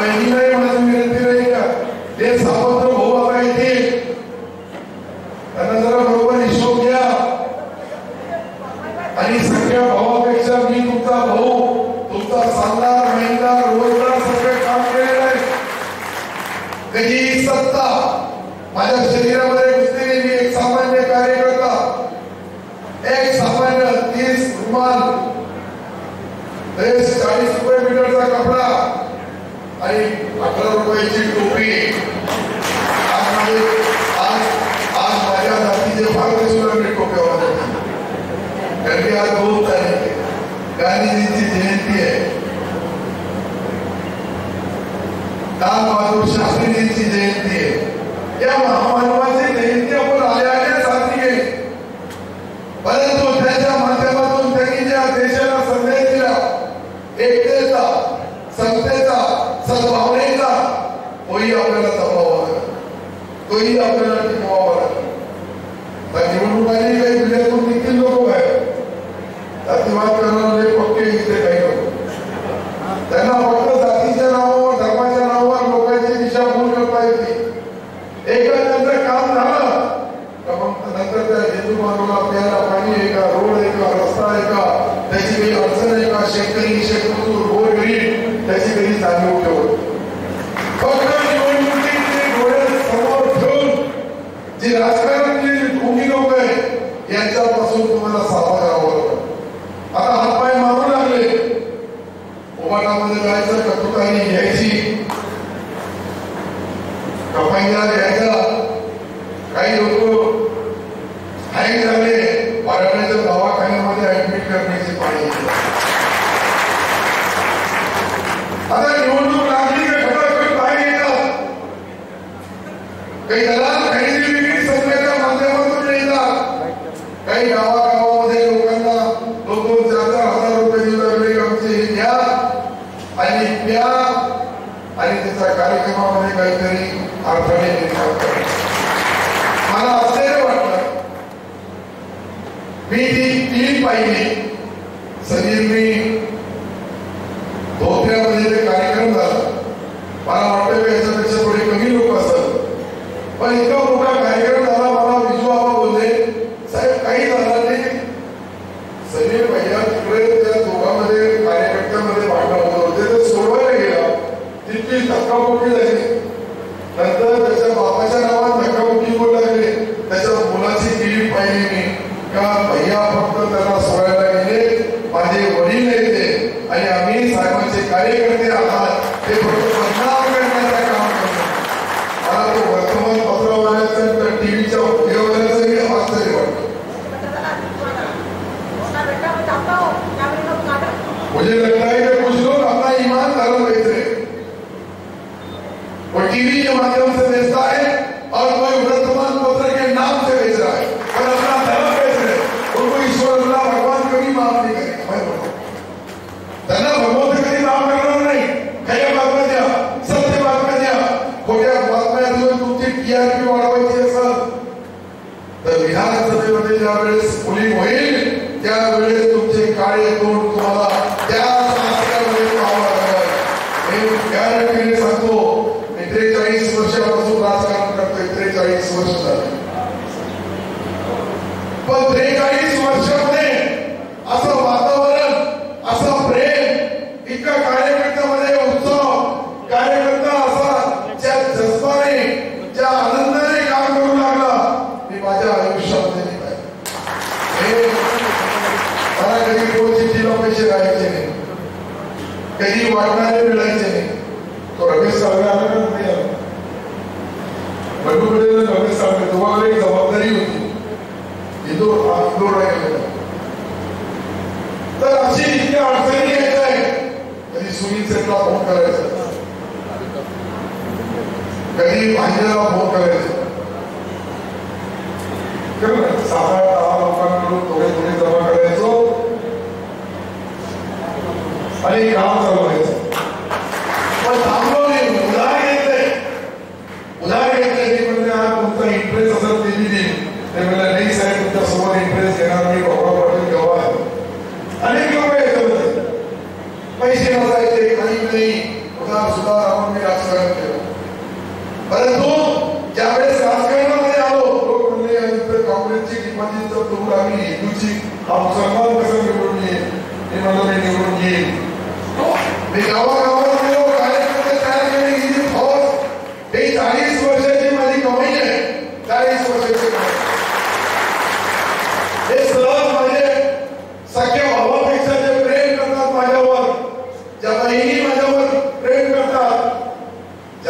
बहिणी नाही माझी विनंती नाही का ते सावत्र भाऊ आता येतील त्यांना जरा बरोबर हिशोब घ्या आणि सगळ्या भावापेक्षा मी तुमचा भाऊ तुमचा सांगणार महिंदार रोजगार सगळे काम केलेलं आहे त्याची सत्ता माझ्या शरीरामध्ये घुसलेली मी एक सामान्य कार्यकर्ता एक सामान्य 30 रुमाल 40 रुपये मीटरचा कपडा आणि 18 रुपयाची टोपी आज माझ्या जातीचे फार दिसून टोप्या कारण आज 2 तारीख गांधीजींची जयंती आहे लाल बहादूर शास्त्रीजींची जयंती आहे या महामानवाची जयंती आपण आल्या साजरी केली परंतु त्याच्या माध्यमातून त्यांनी ज्या देशाला संदेश दिला एकतेचा समतेचा सद्भावनेचा तोही आपल्याला जपावा लागला तोही आपल्याला टिकवावा लागला निवडणुकांनी काही जिल्ह्यातून देखील लोक आहे जातीवाद करणारे पक्के इथे काही लोक त्यांना फक्त जातीच्या नावावर धर्माच्या नावावर लोकांची दिशाभूल करता येते एकदा त्यांचं काम झालं तर मग नंतर त्या हिंदू मानवाला प्यायला पाणी आहे का रोड आहे का रस्ता आहे का त्याची काही अडचण आहे का शेतकरी शेतमजूर गोरगरीब त्याची काही जाणीव ठेवत फक्त निवडणुकीचे डोळे समोर ठेवून जी राजकारणातली भूमी लोक आहेत यांच्यापासून तुम्हाला सावध राहावं लागतं आता हातपाय मारू लागले उभाटामध्ये जायचं कटुताई घ्यायची कपाईला घ्यायचा काही लोक हँग झाले वाढवण्याच्या दवाखान्यामध्ये ऍडमिट करण्याची पाळी आता निवडणूक लागली का खटाखट बाहेर येतात काही दलाल खरेदी विक्री संघाच्या माध्यमातून येतात काही गावागावामध्ये लोकांना 2,000-4,000 रुपये देऊ लागले आमचे हे घ्या आणि प्या आणि त्याच्या कार्यक्रमामध्ये काहीतरी अडथळे निर्माण करा मला आश्चर्य वाटलं मी ती टीम पाहिली सगळ्यांनी धोत्र्यामध्ये ते कार्यक्रम झाला मला वाटतं की याच्यापेक्षा थोडे कमी लोक असतात पण इतका मोठा कार्यक्रम झाला मला विजू बाबा बोलले साहेब काही झालं नाही सगळे पहिल्या तिकडे त्या दोघांमध्ये कार्यकर्त्यामध्ये भांडण होत होते ते सोडवायला गेला तितकी धक्काबुक्की झाली नंतर त्याच्या बापाच्या नावात धक्काबुक्की होऊ लागले त्याच्या मुलाची टीम पाहिली मी का भैया फक्त त्याला सोडायला गेले माझे वडील येते आणि आम्ही साहेबांचे कार्यकर्ते आहात ते फक्त बदनाम करण्याचं काम करतो मला तो वर्तमानपत्रावाल्याचा टीव्हीच्या व्हिडिओवाल्याचाही आश्चर्य वाटतं मुझे लगता है कि कुछ लोग अपना ईमान धर्म बेच रहे वो टीवी के माध्यम से बेचता है और कोई वर्तमान पत्र के नाम से बेच रहा है और अपना धर्म बेच रहे उनको ईश्वर अल्लाह भगवान कभी माफ नहीं करेगा त्यांना भगवंत कधी माफ करणार नाही खऱ्या बातम्या द्या सत्य बातम्या द्या खोट्या बातम्या देऊन तुमची टीआरपी वाढवायची असेल तर विधानसभेमध्ये ज्या वेळेस पोलिंग होईल त्यावेळेस तुमचे काळे तोंड तुम्हाला त्या समस्यामध्ये पाहावं लागेल हे गॅरंटीने सांगतो मी 43 वर्षापासून राजकारण करतोय 43 वर्ष झाले पण 43 वर्षामध्ये असं वातावरण असं प्रेम इतका कार्यकर्त्यामध्ये उत्सव कार्यकर्ता असा ज्या जज्बाने ज्या आनंदाने काम करू लागला मी माझ्या आयुष्यामध्ये मला कधी कोचिटीला पैसे राहायचे नाही कधी वाटणारे मिळायचे नाही तो रमेश साळवे आला का नाही आला बंडूकडे रमेश साळवे तुम्हाला एक जबाबदारी होती इंदोर राहिलेला तर अशी इतक्या अडचणी येत आहे कधी सुनील सेटला फोन करायचा कधी भांजेला फोन करायचा 7-8 लोकांकडून थोडे जमा करायचो आणि काम चालवायचं पण थांबलो नाही उधार घेतले ते म्हणजे हा तुमचा इंटरेस्ट असेल ते मी देईन ते मला नाही साहेब तुमच्या समोर इंटरेस्ट घेणार मी बाबा पाटील गवा अनेक लोक येतात पैसे नसायचे काही नाही उधार सुद्धा आपण माझी चौकट लागली हिंदूची हा मुसलमान कसं निवडून येईल हे मला मी निवडून येईल. मी गावागावात गेलो, कार्यकर्ते तयार केले, ही फौज ही 40 वर्षाची माझी कमाई आहे. 40 वर्षाची हे सहज माझे सख्या